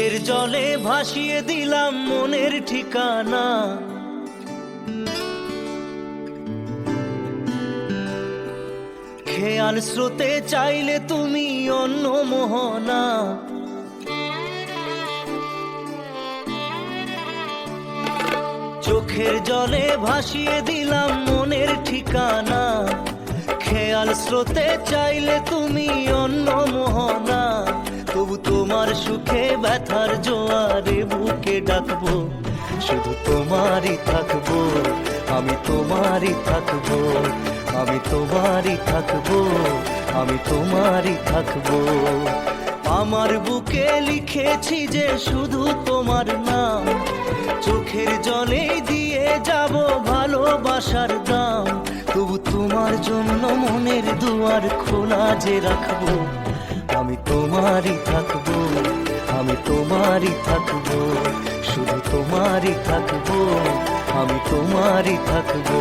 চোখের জলে ভাসিয়ে দিলাম মনের ঠিকানা। খেয়াল স্রোতে চাইলে তুমি অন্য মোহনা। চোখের জলে ভাসিয়ে দিলাম মনের ঠিকানা। খেয়াল স্রোতে চাইলে তুমি অন্য মোহনা। তবু তোমার সুখে ব্যথার জোয়ারে বুকে ডাকবো, শুধু তোমারই থাকবো, আমি তোমারই থাকবো, আমি তোমারই থাকবো, আমি তোমারই থাকবো। আমার বুকে লিখেছি যে শুধু তোমার নাম, চোখের জলে দিয়ে যাব ভালোবাসার দাম। তবু তোমার জন্য মনের দুয়ার খোলা যে রাখবো, আমি তোমারই থাকবো, আমি তোমারই থাকবো, শুধু তোমারই থাকবো, আমি তোমারই থাকবো।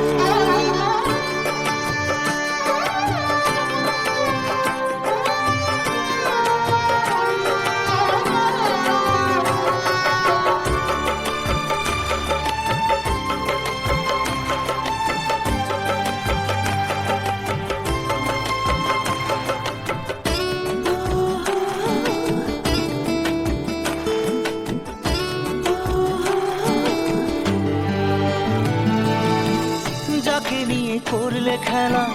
যাকে নিয়ে করলে খেলা,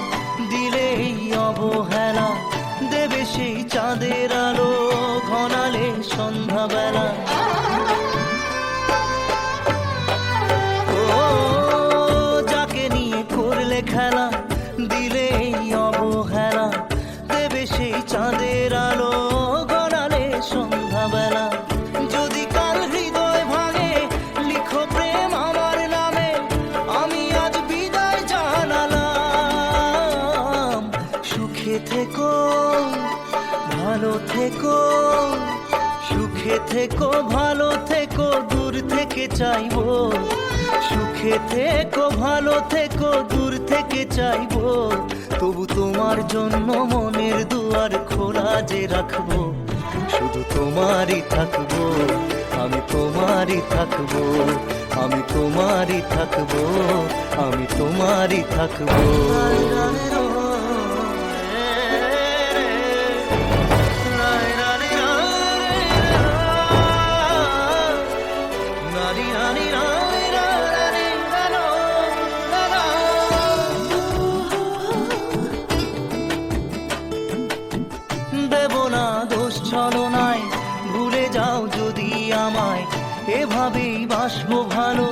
দিলে এই অবহেলা, দেবে সেই চাঁদের আলো ঘনালে সন্ধ্যাবেলা। ও যাকে নিয়ে করলে খেলা, দিলে এই অবহেলা, দেবে সেই চাঁদের আলো ঘনালে সন্ধ্যাবেলা। যদি কাল হৃদয় ভাঙে লিখো প্রেম আমার নামে, আমি আজ বিদায় জানালাম। সুখে থেকো, ভালো থেকো, সুখে থেকো, ভালো থেকো, দূর থেকে চাইবো। সুখে থেকো, ভালো থেকো, দূর থেকে চাইবো। তবু তোমার জন্য মনের দুয়ার খোলা যে রাখবো, শুধু তোমারই থাকবো, আমি তোমারই থাকবো, আমি তোমারই থাকবো, আমি তোমারই থাকবো। দেব না দোষ ছলনায়, ভুলে যাও যদি আমায়, এভাবেই বাসবো ভালো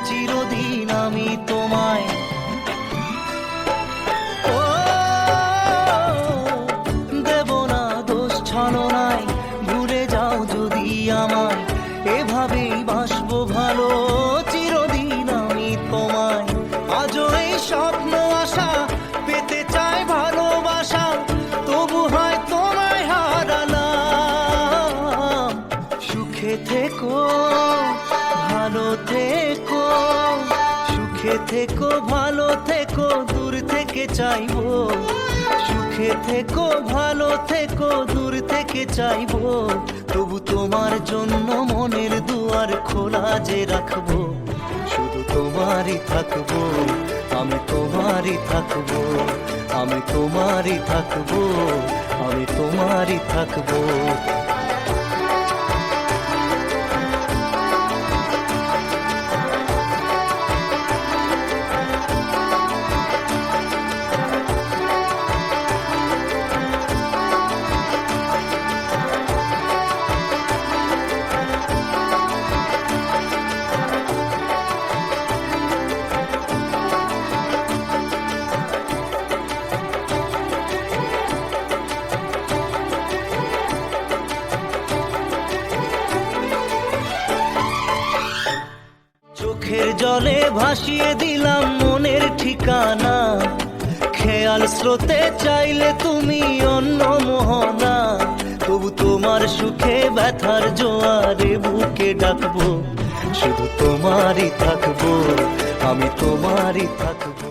চিরদিন আমি তোমায়। ও দেব না দোষ ছলনায়, ভুলে যাও যদি আমায়, এভাবেই বাসবো ভালো চিরদিন আমি তোমায়। আজও এই স্বপ্ন আশা পেতে চাই ভালোবাসা, তবু হয় তোমায় হারালাম। সুখে থেকো, ভালো থেকো, সুখে থেকো, ভালো থেকো, দূর থেকে চাইবো। সুখে থেকো, ভালো থেকো, দূর থেকে চাইবো। তবু তোমার জন্য মনের দুয়ার খোলা যে রাখবো, শুধু তোমারই থাকবো, আমি তোমারই থাকবো, আমি তোমারই থাকবো, আমি তোমারই থাকবো। চোখের জলে ভাসিয়ে দিলাম মনের ঠিকানা। খেয়াল স্রোতে চাইলে তুমি অন্য মোহনা। তবু তোমার সুখে ব্যথার জোয়ারে বুকে ডাকবো, শুধু তোমারই থাকবো, আমি তোমারই থাকবো।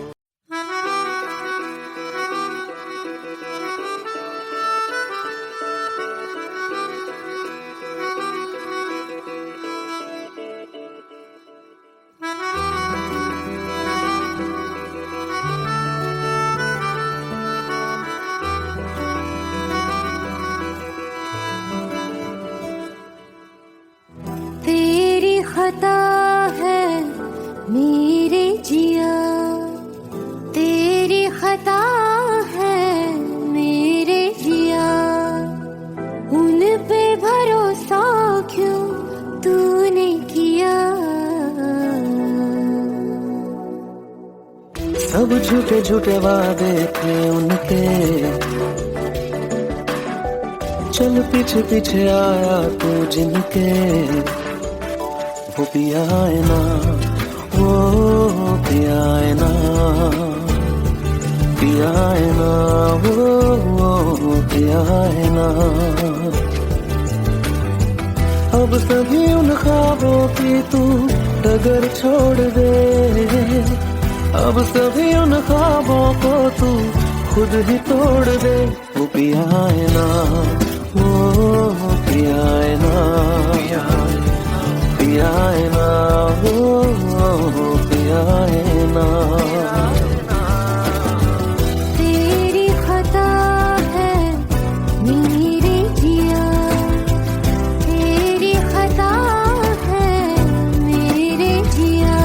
सब झूठे झूठे वादे थे उनके, चल पीछे पीछे आया तू जिनके, वो पिया है ना, वो पिया है ना, पिया है ना, वो पिया है ना। अब सभी उन ख्वाबों की तू डगर छोड़ दे, अब सभी उन ख्वाबों को तू खुद ही तोड़ दे। वो पिया है ना, वो पिया है ना, पिया है ना, वो पिया है ना। तेरी खता है मेरे जिया, तेरी खता है मेरे जिया।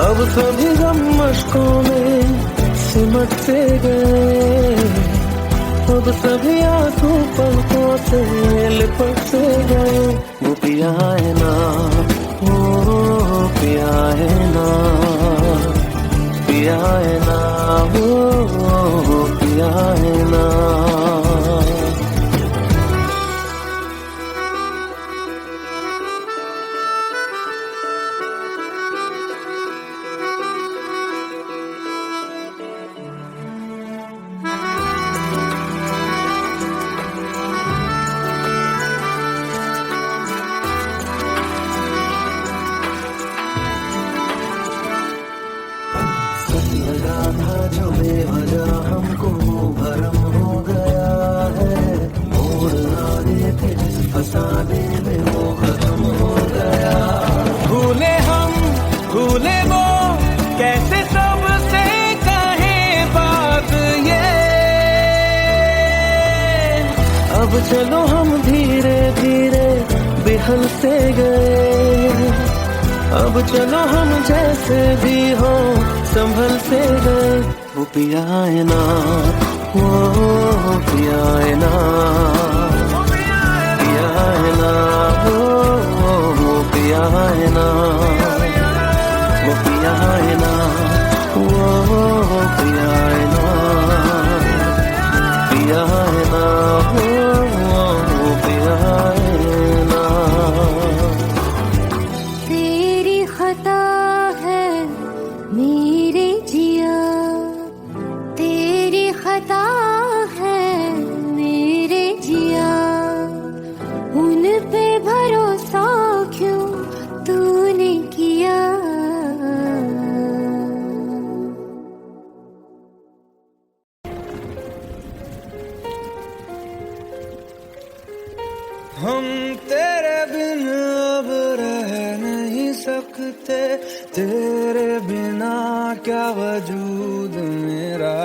अब सभी गम मशकों में सिमट से गए, अब सभी आंसू पलकों से लिपट से गए। वो पिया है ना, वो पिया है ना, पिया है ना, वो पिया है ना। लगा था जो बेवजह हमको भरम हो गया है, मोड़ आगे थे जिस फसाने में वो खत्म हो गया। भूले हम भूले वो कैसे सबसे कहे बात ये, अब चलो हम धीरे धीरे बिहल से गए, अब चलो हम जैसे भी हो संभल से गए। वो पिया है ना, वो पिया है ना, पिया है ना, वो पिया है ना, वो पिया है ना, वो पिया है ना, पिया है ना, वो पिया है ना। तेरी खता है मेरे जिया, तेरी खता है मेरे जिया। उन पे भरोसा क्यों तूने किया। हम तेरे बिन अब रह नहीं सकते, तेरे बिना क्या वजूद मेरा।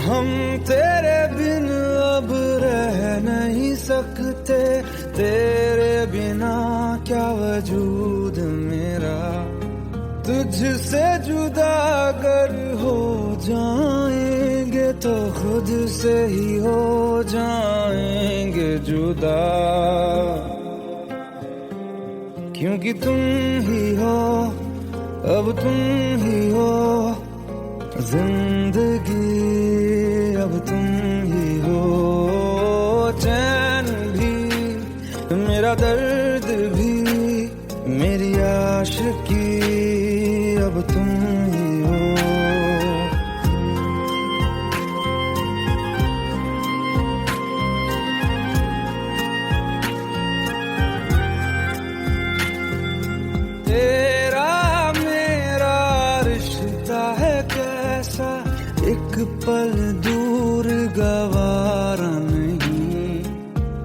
हम तेरे बिन अब रह नहीं सकते, तेरे बिना क्या वजूद मेरा। तुझसे जुदा अगर हो जाएंगे तो खुद से ही हो जाएंगे जुदा, क्योंकि तुम ही हो, अब तुम ही हो जिंदगी, अब तुम ही हो चैन भी, मेरा दर्द भी, मेरी आशिकी अब तुम ही हो। तेरा मेरा रिश्ता है कैसा, एक पल दूर गवारा नहीं।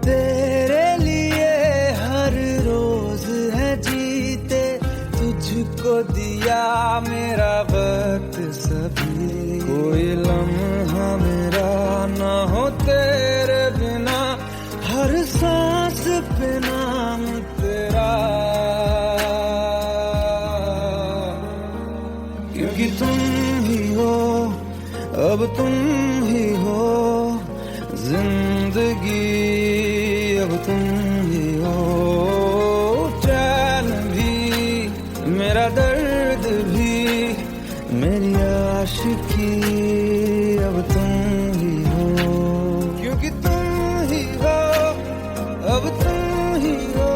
तेरे लिए हर रोज है जीते, तुझको दिया मेरा वक्त सभी। कोई लम्हा मेरा ना हो तेरे बिना, हर सांस पे नाम तेरा। क्योंकि तुम ही हो, अब तुम ही हो जिंदगी, अब तुम ही हो। चैन भी मेरा दर्द भी, मेरी आशिकी अब तुम ही हो। क्योंकि तुम ही हो, अब तुम ही हो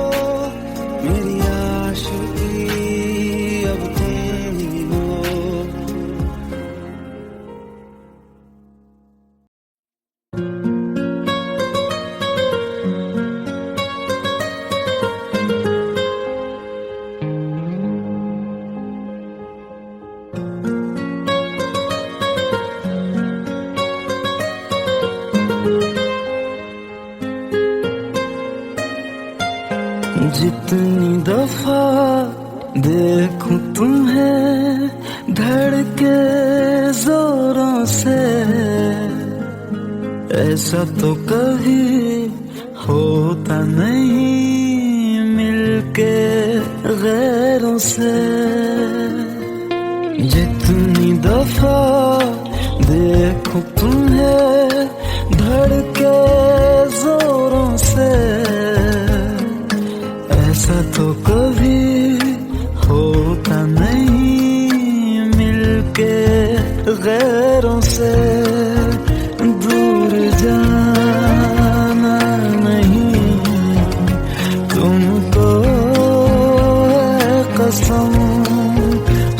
मेरी आशिकी, अब तुम ही हो। जितनी दफा देखूं तुम्हें धड़के जोरों से, ऐसा तो कभी होता नहीं मिलके गैरों से। जितनी दफा देखूं तुम्हें धड़के जोरों से, ऐसा तो कभी होता नहीं मिलके गैरों से। दूर जाना नहीं तुमको है कसम,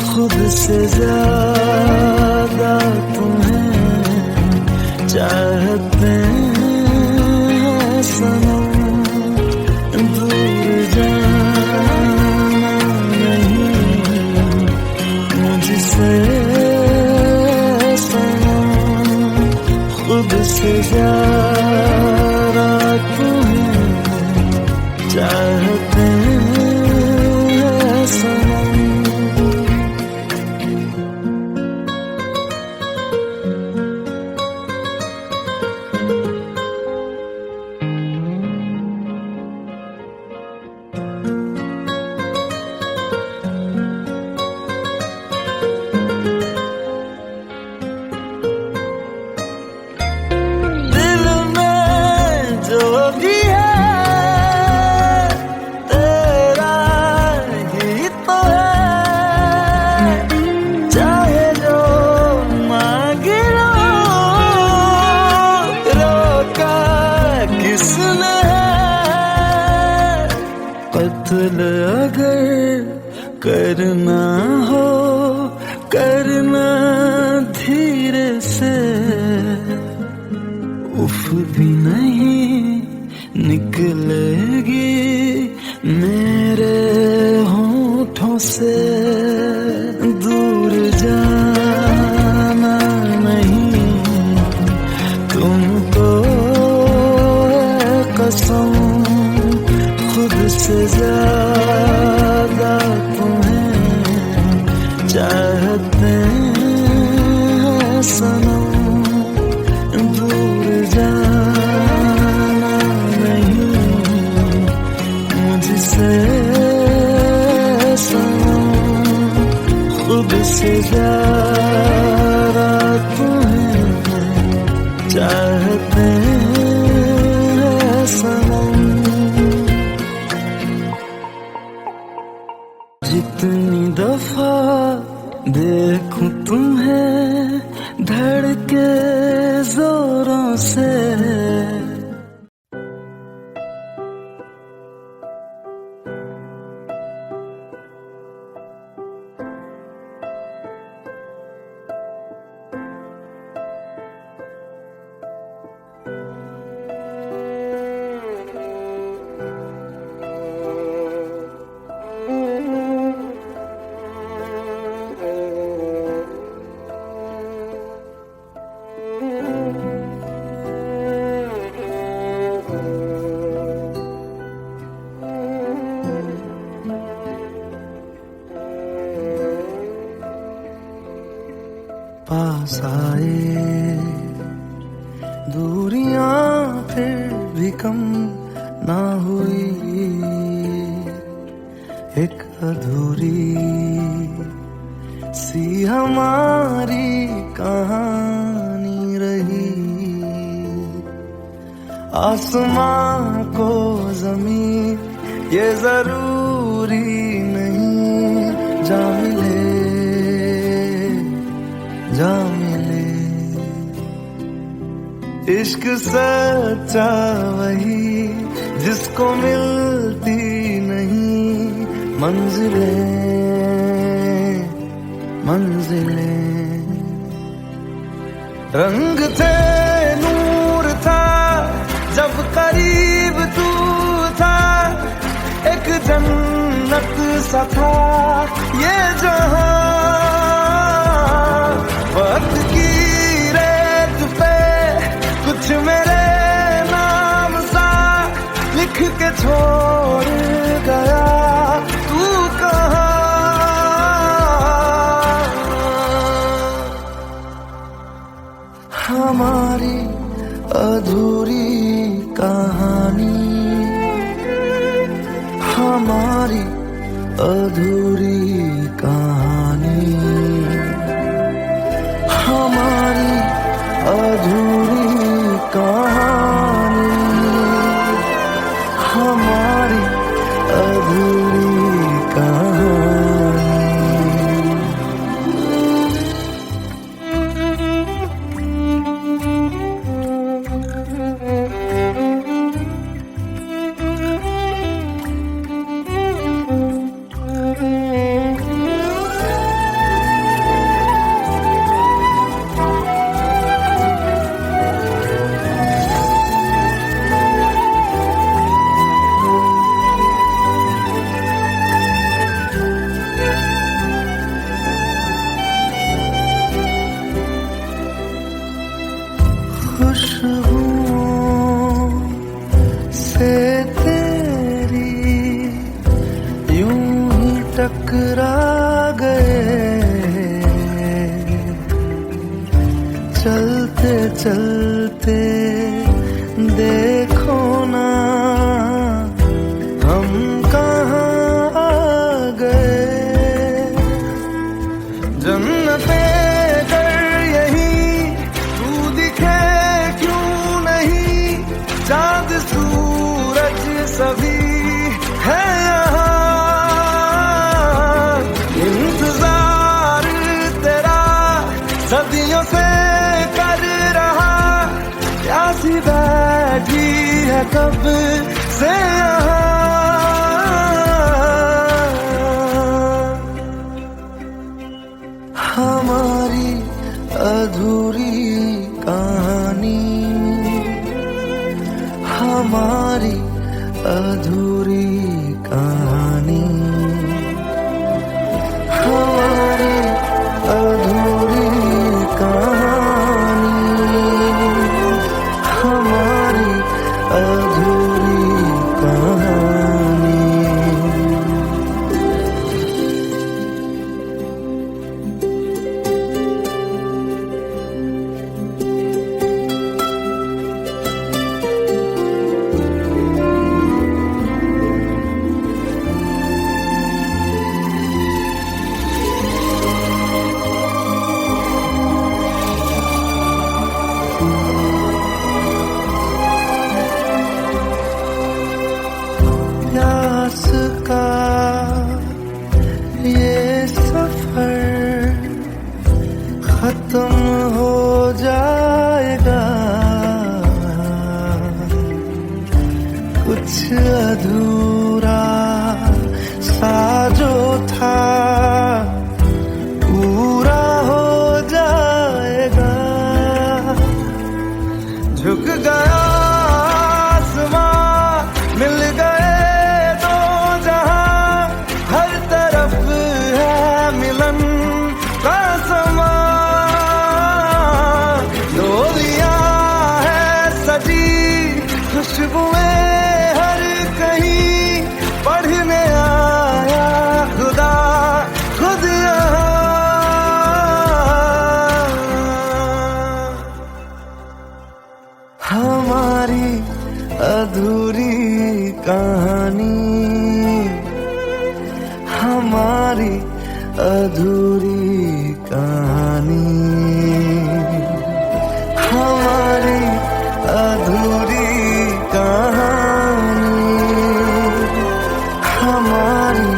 खुद से ज्यादा तुम्हें चाहते हैं सनम। दूर जाना नहीं मुझसे सनम, खुद से ज्यादा तुम्हें चाहते हैं सनम। कत्ल अगर करना हो करना धीरे से, उफ भी नहीं निकलेगी मेरे होठों से। दूर जाना नहीं तुमको है कसम, खुद से ज्यादा तुम्हें चाहते हैं सनम। दूर जाना नहीं मुझसे सनम, खुद से ज्यादा तुम्हें चाहते हैं सनम। जितनी दफा देखूं तुम्हें धड़के जोरों से, पास आए, दूरियां फिर भी कम ना हुई, एक अधूरी सी हमारी कहानी रही। आसमां को जमीन ये जरूरी नहीं, जा मिले जा मिले। इश्क सच्चा वही जिसको मिलती नहीं मंजिलें मंजिलें। रंग थे नूर था जब करीब तू था, एक जन्नत सा था ये जहां। वक्त की रेत पे कुछ मेरे नाम सा लिख के छोड़ गया, तू कहाँ। हमारी अधूरी कहानी, हमारी अधूरी कहानी, हमारी अधूरी कहानी, हमारी अधूरी कहानी। खुशबुओं से तेरी यूं ही टकरा गए, चलते चलते देखो ना हम कहाँ आ गए। जन्नते चाँद सूरज सभी है यहाँ, इंतजार तेरा सदियों से कर रहा, प्यासी बैठी है कब से यहाँ। हमारी अधूरी कहानी, हमारी अधूरी कहानी, हमारी अधूरी कहानी, हमारी अधूरी कहानी। हमारी अधूरी कहानी, हमारी अधूरी कहानी, हमारी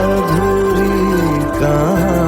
अधूरी कहानी।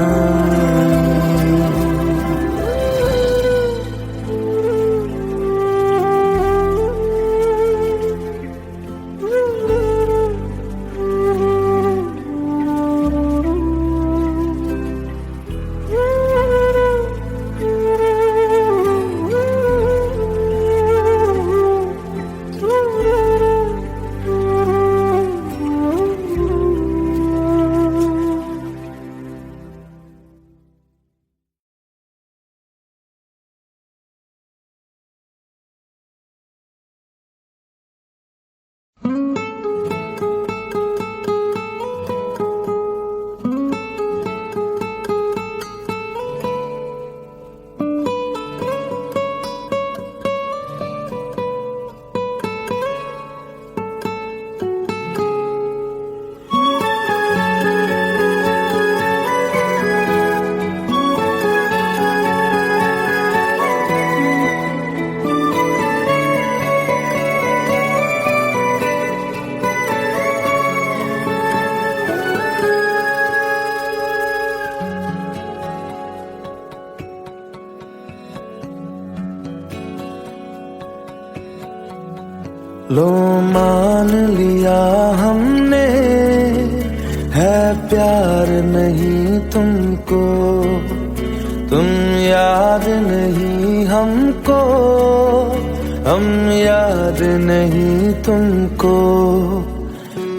लो मान लिया हमने है प्यार नहीं तुमको, तुम याद नहीं हमको, हम याद नहीं तुमको।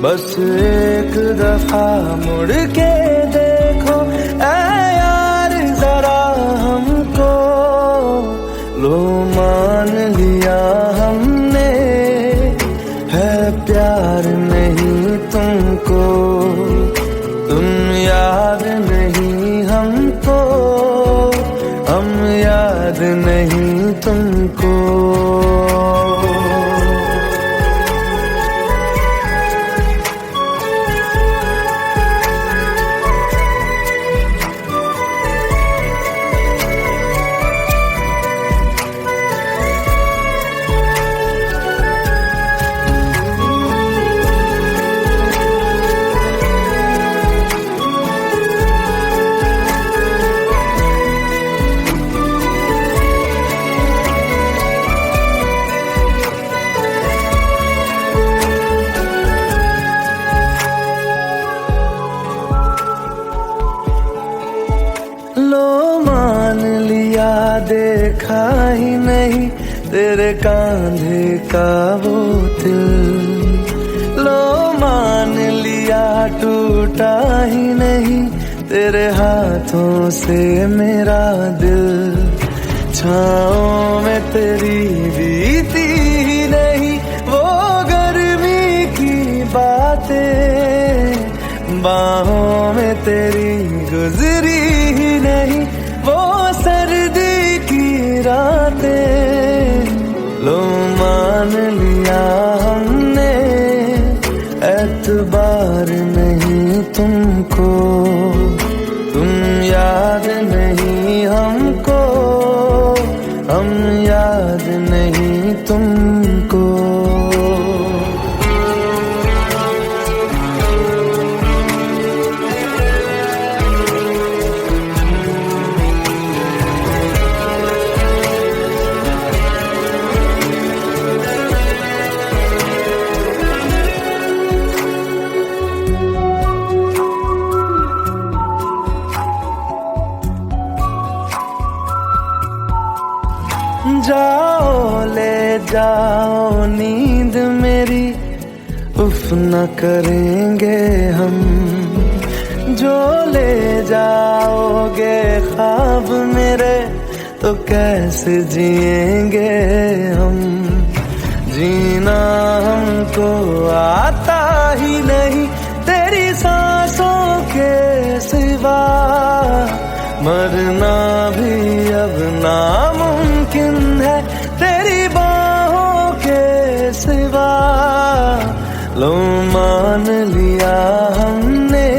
बस एक दफा मुड़ के देखो ऐ यार जरा हमको। लो मान लिया हमने है प्यार नहीं तुमको, तुम याद नहीं हमको, हम याद नहीं तुमको। देखा ही नहीं तेरे कांधे का वो दिल। लो मान लिया टूटा ही नहीं तेरे हाथों से मेरा दिल। छाँव में तेरी बीती ही नहीं वो गर्मी की बातें, बाहों में तेरी गुजरी ही नहीं वो सर्दी की रातें। लो मान लिया हमने एतबार नहीं तुमको, तुम याद नहीं हमको, हम याद नहीं तुमको। जाओ ले जाओ नींद मेरी, उफ न करेंगे हम। जो ले जाओगे ख्वाब मेरे तो कैसे जिएंगे हम। जीना हमको आता ही नहीं तेरी सांसों के सिवा, मरना भी अब नामुमकिन है तेरी बाहों के सिवा। लो मान लिया हमने,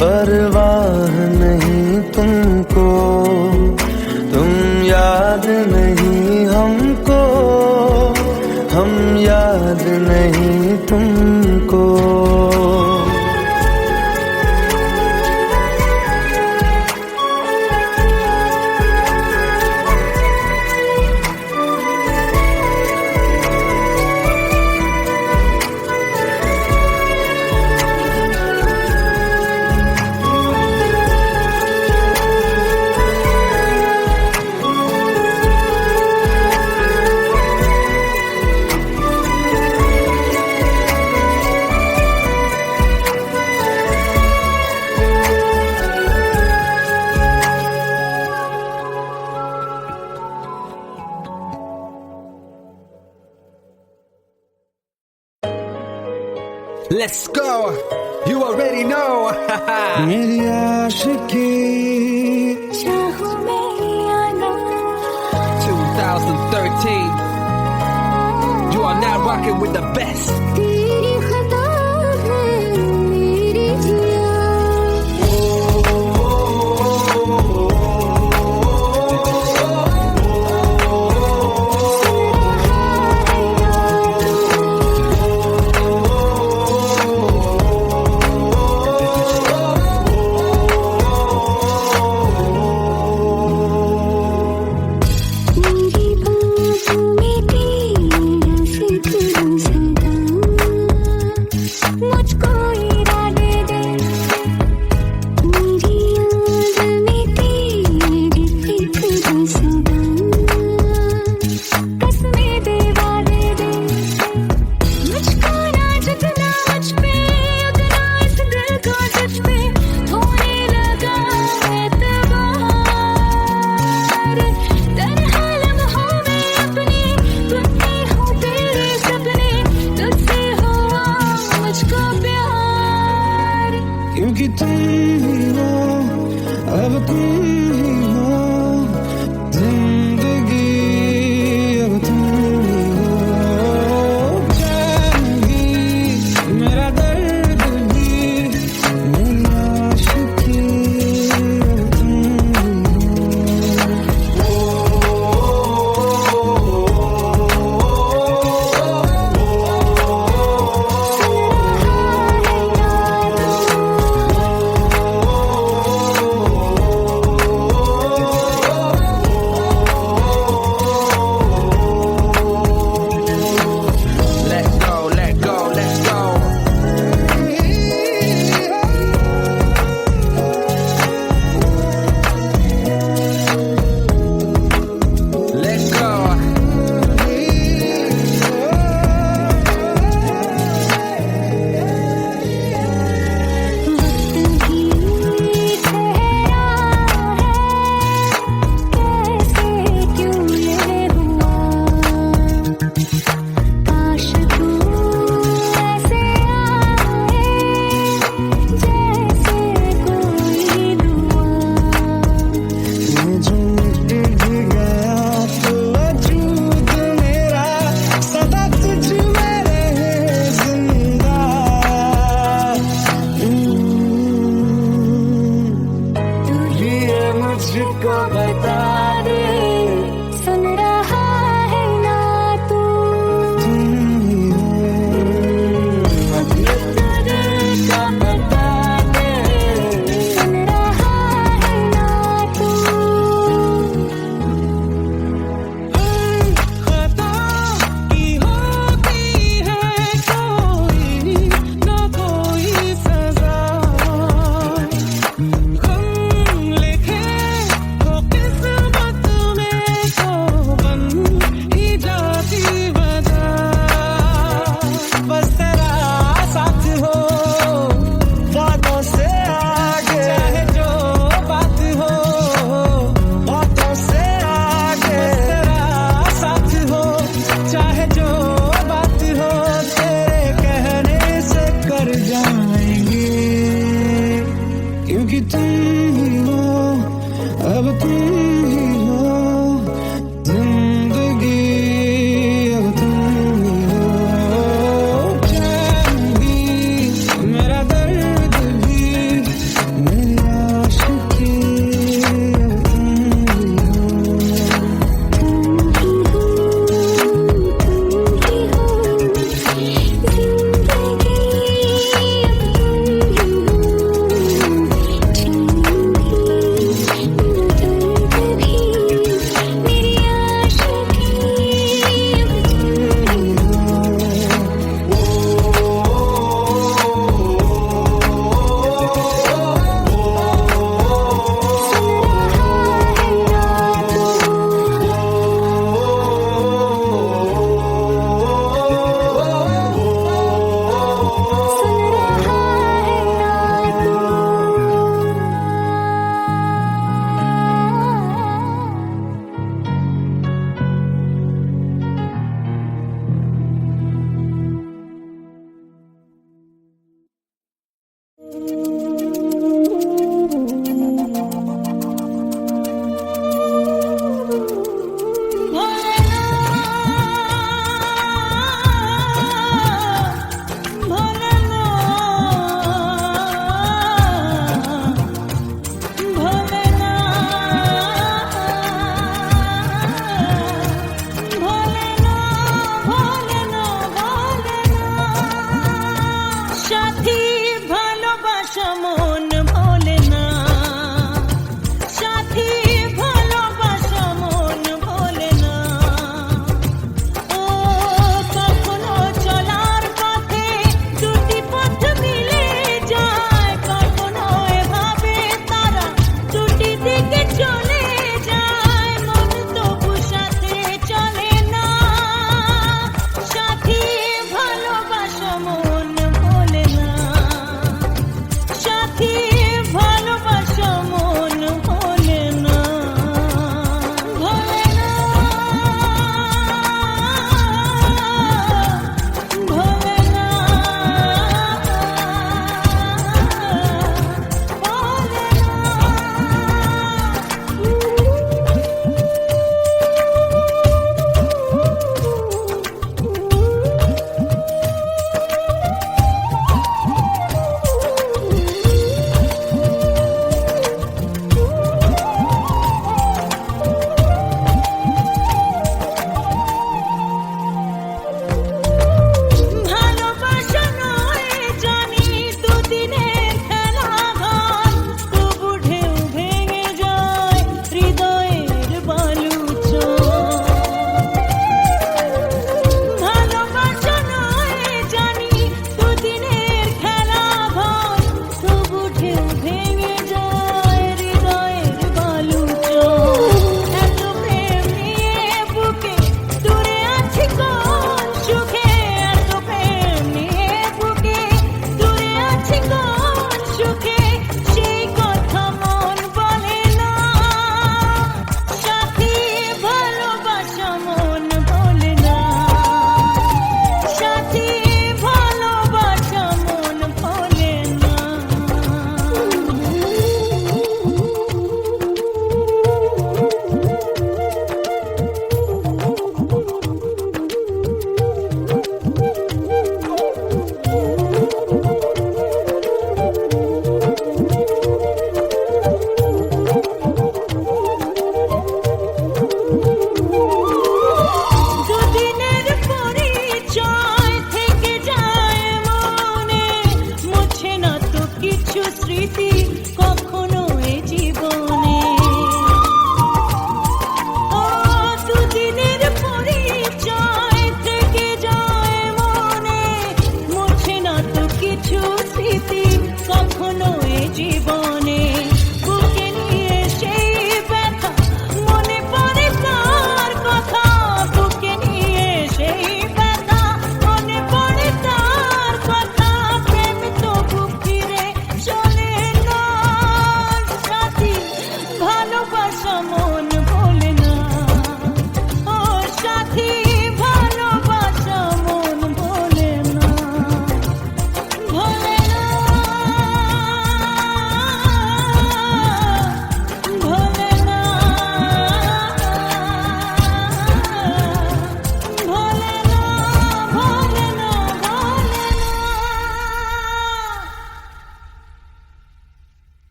परवाह नहीं तुमको, तुम याद नहीं हमको, हम याद नहीं तुमको। Let's go. You already know. मेरी आशिकी चाहूं मैं या ना 2013. You are now rocking with the best. तेरी खता है मेरी जिया मेरी बाहों में तेरा फिक्र सदा मुझको इरादे दे मेरी याद में तेरी फिक्र सदा कसमें दे वादे दे मुझको ना जितना मुझ पे उतना इस दिल को तुझ पे होने लगा एतबार तन्हा लम्हों में अपने तुमने हो तेरे सपने तुझसे हुआ मुझको प्यार क्योंकि तुम ही हो, अब तुम ही हो, जिंदगी अब तुम ही हो, चैन भी मेरा दर्द भी, मेरी आशिकी अब तुम ही हो।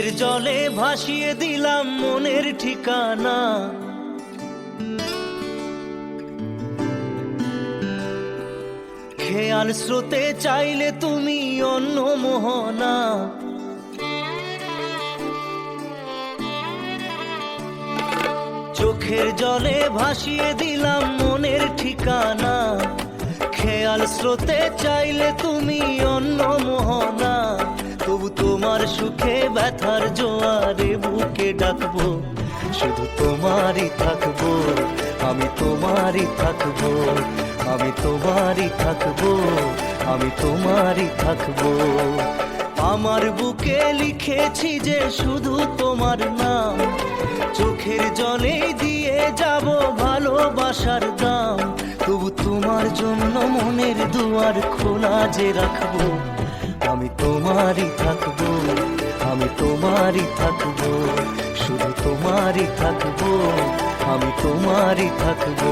চোখের জলে ভাসিয়ে দিলাম মনের ঠিকানা, খেয়াল স্রোতে চাইলে তুমি অন্য মোহনা। চোখের জলে ভাসিয়ে দিলাম মনের ঠিকানা, খেয়াল স্রোতে চাইলে তুমি অন্য মোহনা। তবু তোমার সুখে ব্যথার জোয়ারে বুকে ডাকবো, শুধু তোমারই থাকবো, আমি তোমারই থাকবো, আমি তোমারই থাকবো, আমি তোমারই থাকবো। আমার বুকে লিখেছি যে শুধু তোমার নাম, চোখের জলে দিয়ে যাব ভালোবাসার দাম। তবু তোমার জন্য মনের দুয়ার খোলা যে রাখবো, আমি তোমারই থাকবো, আমি তোমারই থাকবো, শুধু তোমারই থাকবো, আমি তোমারই থাকবো।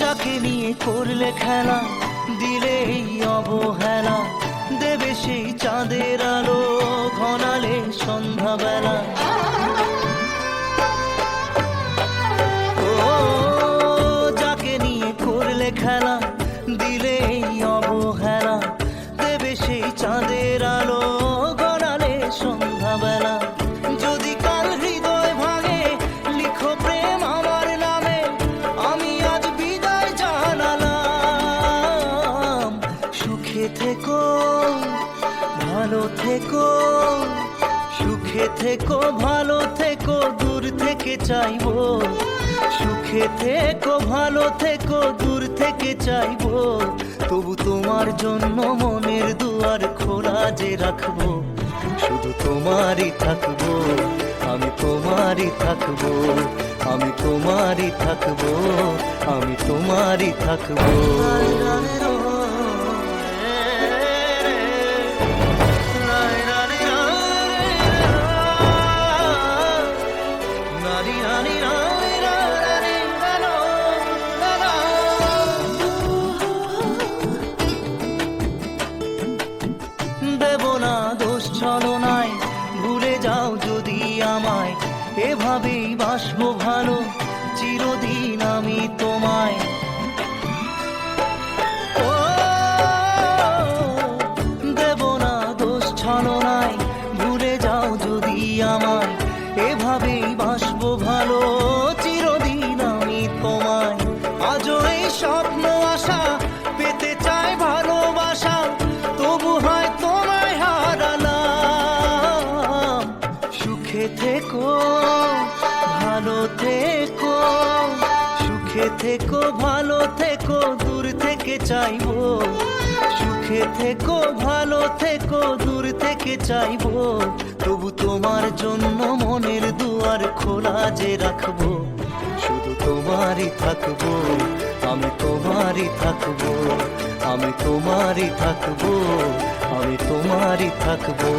যাকে নিয়ে করলে খেলা, দিলে এই অবহেলা, দেবে সেই চাঁদের আলো ঘনালে সন্ধ্যাবেলা। ও যাকে নিয়ে করলে খেলা, দিলে এই অবহেলা, দেবে সেই চাঁদের আলো ঘনালে সন্ধ্যাবেলা। যদি কাল হৃদয় ভাঙে লিখো প্রেম আমার নামে, আমি আজ বিদায় জানালাম। সুখে থেকো ভালো থেকো, সুখে থেকো ভালো থেকো, দূর থেকে চাইবো। সুখে থেকো ভালো থেকো, দূর থেকে চাইবো। তবু তোমার জন্য মনের দুয়ার খোলা যে রাখবো, শুধু তোমারই থাকবো, আমি তোমারই থাকবো, আমি তোমারই থাকবো, আমি তোমারই থাকবো। দেব না দোষ ছলনায়, ভুলে যাও যদি আমায়, এভাবেই বাসবো ভালো চিরদিন আমি তোমায়। ও দেব না দোষ ছলনায়, ভুলে যাও যদি আমায়, এভাবেই বাসবো ভালো চিরদিন আমি তোমায়। আজও এই স্বপ্ন আশা পেতে চাই ভালোবাসা, তবু হয় তোমায় হারালাম। সুখে থেকো ভালো থেকো, সুখে থেকো ভালো থেকো, দূর থেকে চাইবো। সুখে থেকো ভালো থেকো, দূর থেকে চাইবো। তবু তোমার জন্য মনের দুয়ার খোলা যে রাখবো, শুধু তোমারই থাকবো, আমি তোমারই থাকবো, আমি তোমারই থাকবো, আমি তোমারই থাকবো।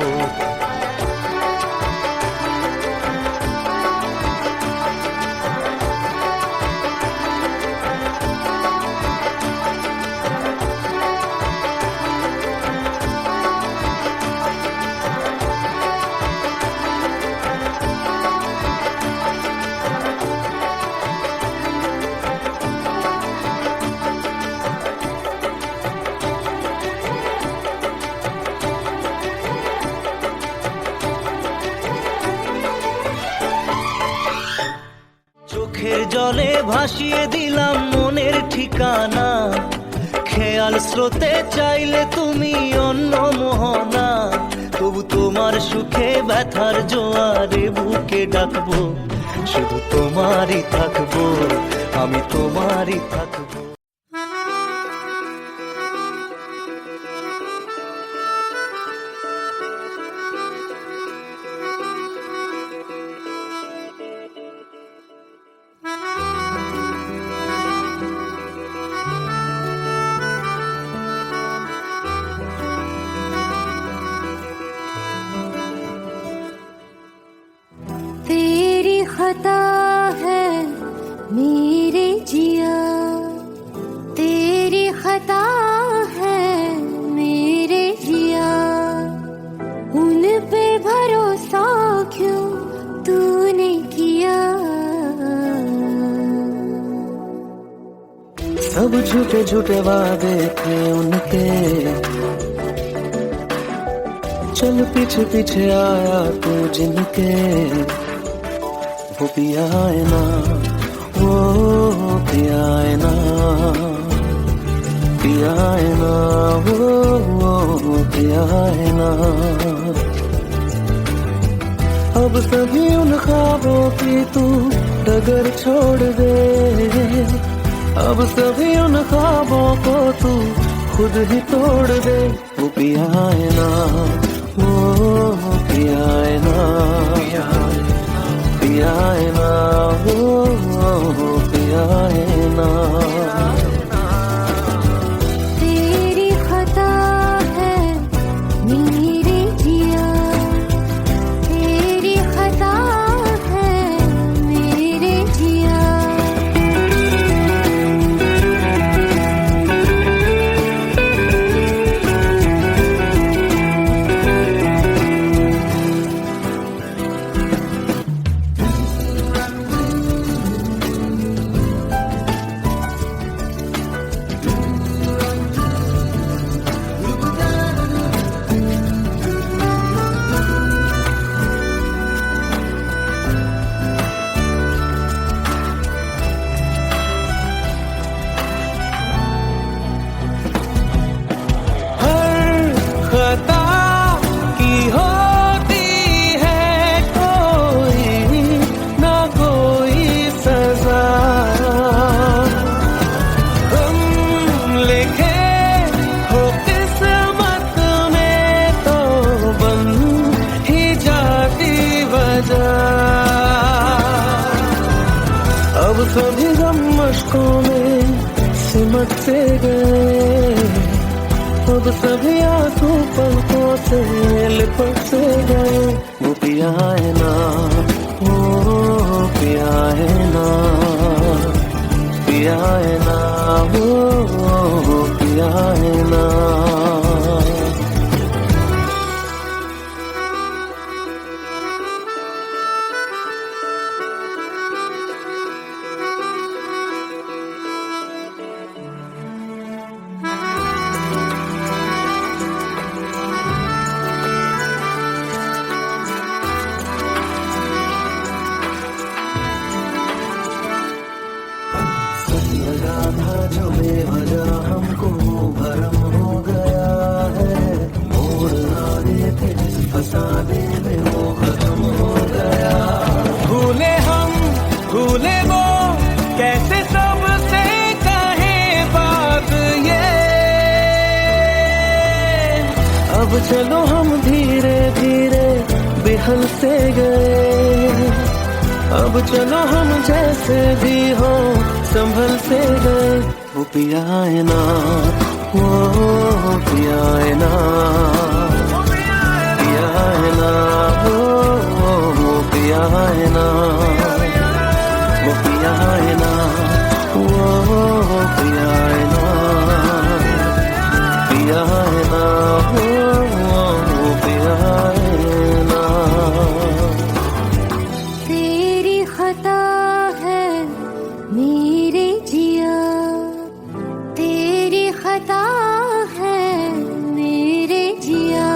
চোখের জলে ভাসিয়ে দিলাম মনের ঠিকানা, খেয়াল স্রোতে চাইলে তুমি অন্য মোহনা। তবু তোমার সুখে ব্যথার জোয়ারে বুকে ডাকবো, শুধু তোমারই থাকবো, আমি তোমারই থাকবো। खता है मेरे जिया, तेरी खता है मेरे जिया, उन पे भरोसा क्यों तूने किया। सब झूठे झूठे वादे थे उनके, चल पीछे पीछे आया तू जिनके, वो पिया है ना, वो पिया है ना, पिया है ना, वो पिया है ना। अब सभी उन ख्वाबों की तू डगर छोड़ दे, अब सभी उन ख्वाबों को तू खुद ही तोड़ दे। वो पिया है ना, वो पिया है ना, पिया है ना, वो पिया है ना। तेरी खता है मेरे जिया, तेरी खता है मेरे जिया। खता की होती है कोई ना कोई सजा, हम लिखे हो किस्मत में तो बन ही जाती वजह। अब सभी गम मशकों में सिमट से गए, अब सभी आंसू पलकों से लिपट से गए। वो पिया है ना, वो पिया है ना, पिया है ना, वो पिया है ना। लगा था जो बेवजह हमको भरम हो गया है, मोड़ आए थे जिस फसाने में वो खत्म हो गया। भूले हम भूले वो कैसे सबसे कहे बात ये, अब चलो हम धीरे धीरे बेहल से गए, अब चलो हम जैसे भी हो संभल से गए। वो पिया है ना, वो पिया है ना, पिया है ना, वो पिया है ना, वो पिया है ना, वो पिया है ना, पिया है ना, वो पिया है ना। तेरी खता है मेरे जिया, तेरी खता है मेरे जिया,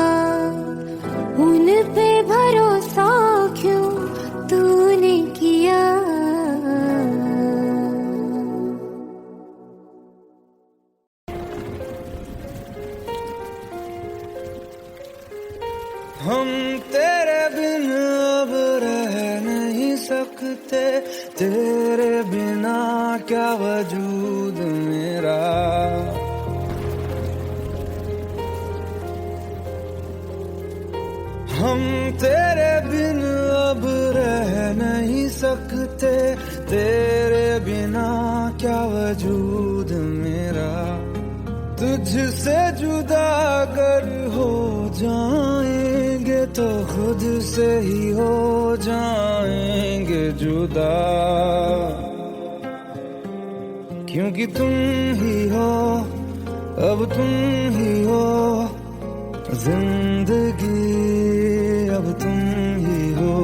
उन पे भरोसा क्यों तूने किया। हम तेरे बिन अब रह नहीं सकते, तेरे बिना क्या वजूद मेरा। हम तेरे बिन अब रह नहीं सकते, तेरे बिना क्या वजूद मेरा। तुझसे जुदा अगर हो जाएंगे तो खुद से ही हो जाएंगे जुदा, क्योंकि तुम ही हो, अब तुम ही हो जिंदगी, अब तुम ही हो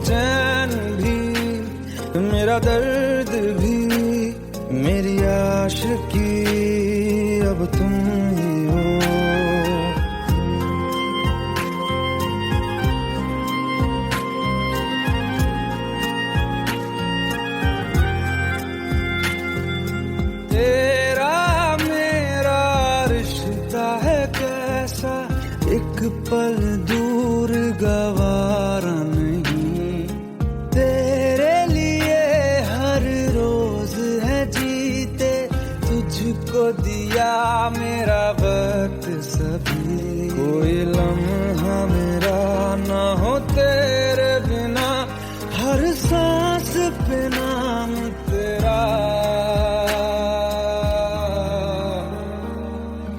चैन भी, मेरा दर्द भी, मेरी आशिकी, अब तुम ही हो। तेरा मेरा रिश्ता है कैसा, एक पल दूर गवारा नहीं, तेरे लिए हर रोज है जीते, तुझको दिया मेरा वक्त सभी, कोई लम्हा मेरा ना हो तेरे बिना, हर सांस पे नाम तेरा,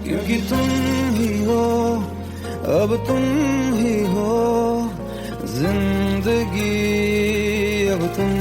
क्योंकि तुम ही हो, अब तुम ही हो जिंदगी, अब तुम